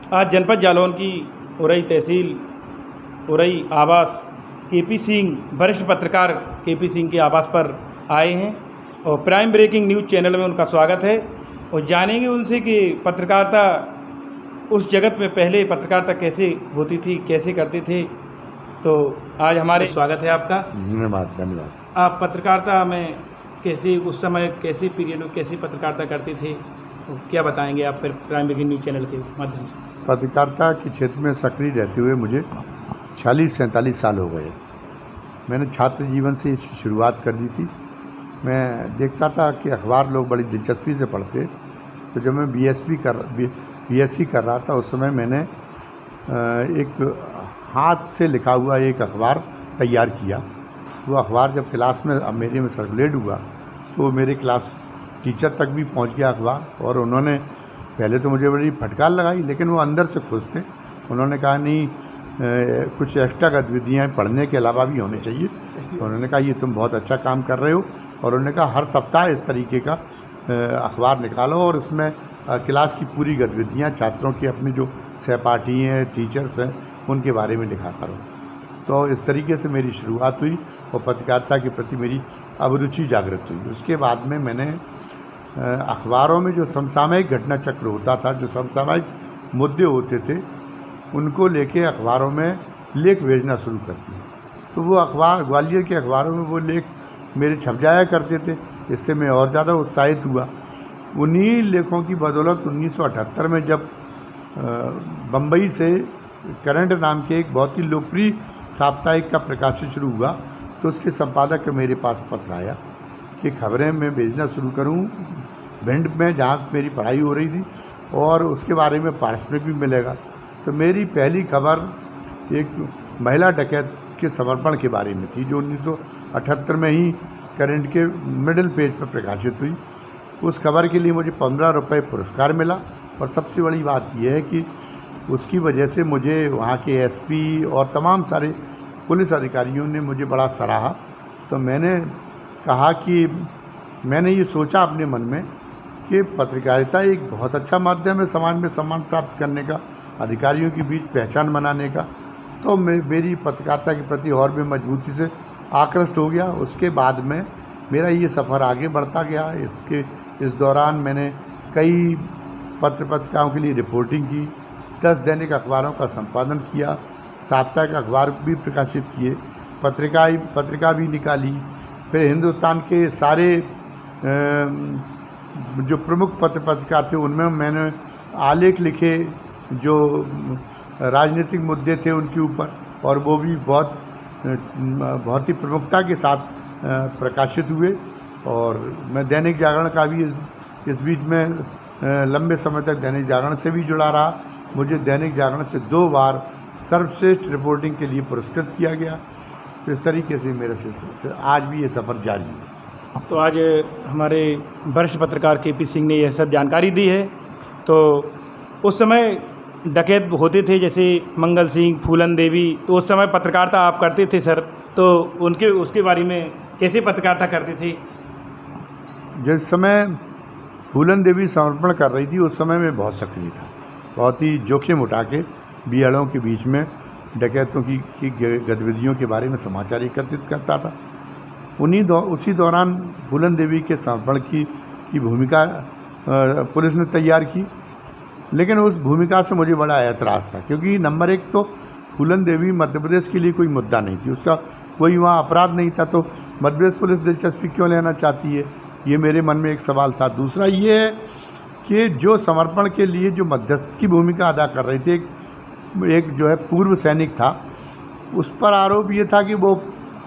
आज जनपद जालौन की उरई तहसील उरई आवास केपी सिंह वरिष्ठ पत्रकार केपी सिंह के आवास पर आए हैं और प्राइम ब्रेकिंग न्यूज़ चैनल में उनका स्वागत है और जानेंगे उनसे कि पत्रकारिता उस जगत में पहले पत्रकारिता कैसे होती थी, कैसे करते थे। तो आज हमारे स्वागत है आपका। धन्यवाद। आप पत्रकारिता में कैसे उस समय कैसे पीरियड में कैसे पत्रकारिता करते थे, तो क्या बताएंगे आप फिर प्राइम ब्रेकिंग न्यूज़ चैनल के माध्यम से। पत्रकारिता के क्षेत्र में सक्रिय रहते हुए मुझे 46-47 साल हो गए। मैंने छात्र जीवन से इसकी शुरुआत कर दी थी। मैं देखता था कि अखबार लोग बड़ी दिलचस्पी से पढ़ते, तो जब मैं बीएससी कर रहा था उस समय मैंने एक हाथ से लिखा हुआ एक अखबार तैयार किया। वो अखबार जब क्लास में मेरे में सर्कुलेट हुआ तो मेरे क्लास टीचर तक भी पहुंच गया अखबार, और उन्होंने पहले तो मुझे बड़ी फटकार लगाई, लेकिन वो अंदर से खुश थे। उन्होंने कहा नहीं, कुछ एक्स्ट्रा गतिविधियाँ पढ़ने के अलावा भी होनी चाहिए। तो उन्होंने कहा ये तुम बहुत अच्छा काम कर रहे हो, और उन्होंने कहा हर सप्ताह इस तरीके का अखबार निकालो और इसमें क्लास की पूरी गतिविधियाँ छात्रों की अपने जो सहपाठी हैं, टीचर्स हैं, उनके बारे में लिखा करो। तो इस तरीके से मेरी शुरुआत हुई और पत्रकारिता के प्रति मेरी अभिरुचि जागृत हुई। उसके बाद में मैंने अखबारों में जो समसामयिक घटना चक्र होता था, जो समसामयिक मुद्दे होते थे, उनको लेके अखबारों में लेख भेजना शुरू कर दिया। तो वो अखबार ग्वालियर के अखबारों में वो लेख मेरे छप जाया करते थे। इससे मैं और ज़्यादा उत्साहित हुआ। उन्हीं लेखों की बदौलत 1978 में जब बम्बई से करंट नाम के एक बहुत ही लोकप्रिय साप्ताहिक का प्रकाशन शुरू हुआ, तो उसके संपादक मेरे पास पत्र आया कि खबरें मैं भेजना शुरू करूं भिंड में, जहाँ मेरी पढ़ाई हो रही थी, और उसके बारे में पारिश्रमिक भी मिलेगा। तो मेरी पहली खबर एक महिला डकैत के समर्पण के बारे में थी, जो 1978 में ही करंट के मिडिल पेज पर प्रकाशित हुई। उस खबर के लिए मुझे 15 रुपये पुरस्कार मिला, और सबसे बड़ी बात यह है कि उसकी वजह से मुझे वहाँ के एसपी और तमाम सारे पुलिस अधिकारियों ने मुझे बड़ा सराहा। तो मैंने कहा कि मैंने ये सोचा अपने मन में कि पत्रकारिता एक बहुत अच्छा माध्यम है समाज में सम्मान प्राप्त करने का, अधिकारियों के बीच पहचान बनाने का। तो मेरी पत्रकारिता के प्रति और भी मजबूती से आकृष्ट हो गया। उसके बाद में मेरा ये सफ़र आगे बढ़ता गया। इस दौरान मैंने कई पत्रिकाओं के लिए रिपोर्टिंग की, 10 दैनिक अखबारों का संपादन किया, साप्ताहिक अखबार भी प्रकाशित किए, पत्रिका भी निकाली। फिर हिंदुस्तान के सारे जो प्रमुख पत्रिका थे उनमें मैंने आलेख लिखे, जो राजनीतिक मुद्दे थे उनके ऊपर, और वो भी बहुत ही प्रमुखता के साथ प्रकाशित हुए। और मैं दैनिक जागरण का भी इस बीच में लंबे समय तक दैनिक जागरण से भी जुड़ा रहा। मुझे दैनिक जागरण से 2 बार सर्वश्रेष्ठ रिपोर्टिंग के लिए पुरस्कृत किया गया। तो इस तरीके से मेरे से आज भी ये सफ़र जारी है। तो आज हमारे वरिष्ठ पत्रकार केपी सिंह ने यह सब जानकारी दी है। तो उस समय डकैत होते थे जैसे मंगल सिंह, फूलन देवी, तो उस समय पत्रकारिता आप करते थे सर, तो उसके बारे में कैसे पत्रकारिता करते थे। जिस समय फूलन देवी समर्पण कर रही थी उस समय मैं बहुत सक्रिय था। बहुत ही जोखिम उठा के बीहड़ों के बीच में डकैतों की गतिविधियों के बारे में समाचार एकत्रित करता था। उसी दौरान फूलन देवी के समर्पण की भूमिका पुलिस ने तैयार की, लेकिन उस भूमिका से मुझे बड़ा ऐतराज़ था, क्योंकि नंबर 1 तो फूलन देवी मध्य प्रदेश के लिए कोई मुद्दा नहीं थी, उसका कोई वहाँ अपराध नहीं था, तो मध्य प्रदेश पुलिस दिलचस्पी क्यों लेना चाहती है, ये मेरे मन में एक सवाल था। दूसरा ये है कि जो समर्पण के लिए जो मध्यस्थ की भूमिका अदा कर रही थी, एक जो है पूर्व सैनिक था, उस पर आरोप ये था कि वो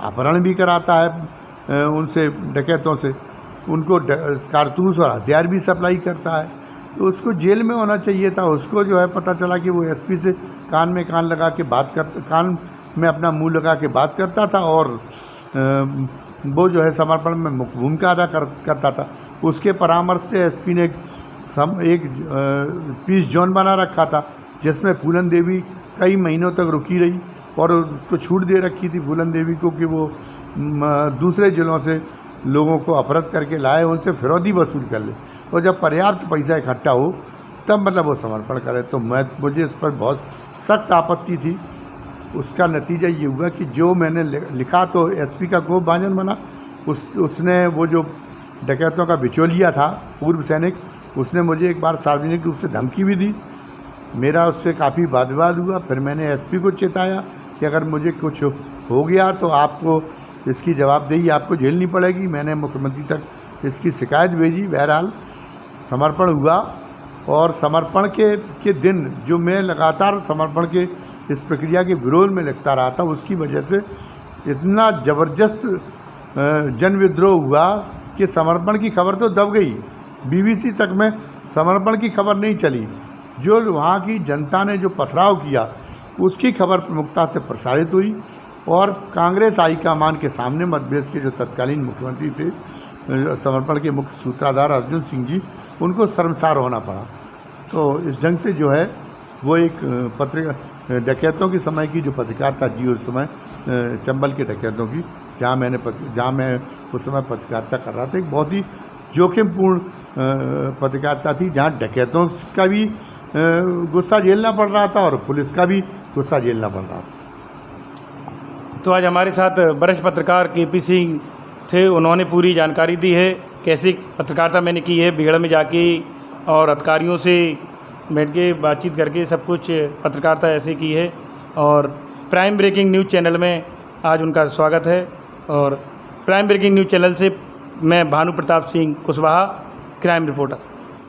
अपहरण भी कराता है उनसे, डकैतों से, उनको कारतूस और हथियार भी सप्लाई करता है। तो उसको जेल में होना चाहिए था। उसको जो है पता चला कि वो एसपी से कान में कान लगा के बात करता, कान में अपना मुंह लगा के बात करता था, और वो जो है समर्पण में भूमिका अदा करता था। उसके परामर्श से एसपी ने एक पीस जोन बना रखा था, जिसमें फूलन देवी कई महीनों तक रुकी रही, और उसको छूट दे रखी थी फूलन देवी को कि वो दूसरे जिलों से लोगों को अपहृत करके लाए, उनसे फिरौती वसूल कर ले, और जब पर्याप्त पैसा इकट्ठा हो तब मतलब वो समर्पण करे। तो मुझे इस पर बहुत सख्त आपत्ति थी। उसका नतीजा ये हुआ कि जो मैंने लिखा तो एसपी का गोप भांजन बना, उसने वो जो डकैतों का बिचौलिया था पूर्व सैनिक, उसने मुझे एक बार सार्वजनिक रूप से धमकी भी दी। मेरा उससे काफ़ी वाद विवाद हुआ। फिर मैंने एसपी को चेताया कि अगर मुझे कुछ हो गया तो आपको इसकी जवाबदेही आपको झेलनी पड़ेगी। मैंने मुख्यमंत्री तक इसकी शिकायत भेजी। बहरहाल समर्पण हुआ और समर्पण के दिन जो मैं लगातार समर्पण के इस प्रक्रिया के विरोध में लिखता रहा था, उसकी वजह से इतना ज़बरदस्त जन विद्रोह हुआ कि समर्पण की खबर तो दब गई। बीबीसी तक में समर्पण की खबर नहीं चली। जो वहाँ की जनता ने जो पथराव किया उसकी खबर प्रमुखता से प्रसारित हुई और कांग्रेस हाईकमान के सामने मध्य प्रदेश के जो तत्कालीन मुख्यमंत्री थे, समर्पण के मुख्य सूत्रधार अर्जुन सिंह जी, उनको शर्मसार होना पड़ा। तो इस ढंग से जो है वो एक डकैतों के समय की जो पत्रकारिता जी उस समय चंबल के डकैतों की, जहाँ मैं उस समय पत्रकारिता कर रहा था, एक बहुत ही जोखिमपूर्ण पत्रकारिता थी, जहाँ डकैतों का भी गुस्सा झेलना पड़ रहा था और पुलिस का भी गुस्सा झेलना पड़ रहा था। तो आज हमारे साथ वरिष्ठ पत्रकार केपी सिंह थे। उन्होंने पूरी जानकारी दी है कैसी पत्रकारिता मैंने की है, बिगड़ में जाके और अधिकारियों से बैठ के बातचीत करके सब कुछ पत्रकारिता ऐसे की है। और प्राइम ब्रेकिंग न्यूज़ चैनल में आज उनका स्वागत है। और प्राइम ब्रेकिंग न्यूज़ चैनल से मैं भानु प्रताप सिंह कुशवाहा, क्राइम रिपोर्टर।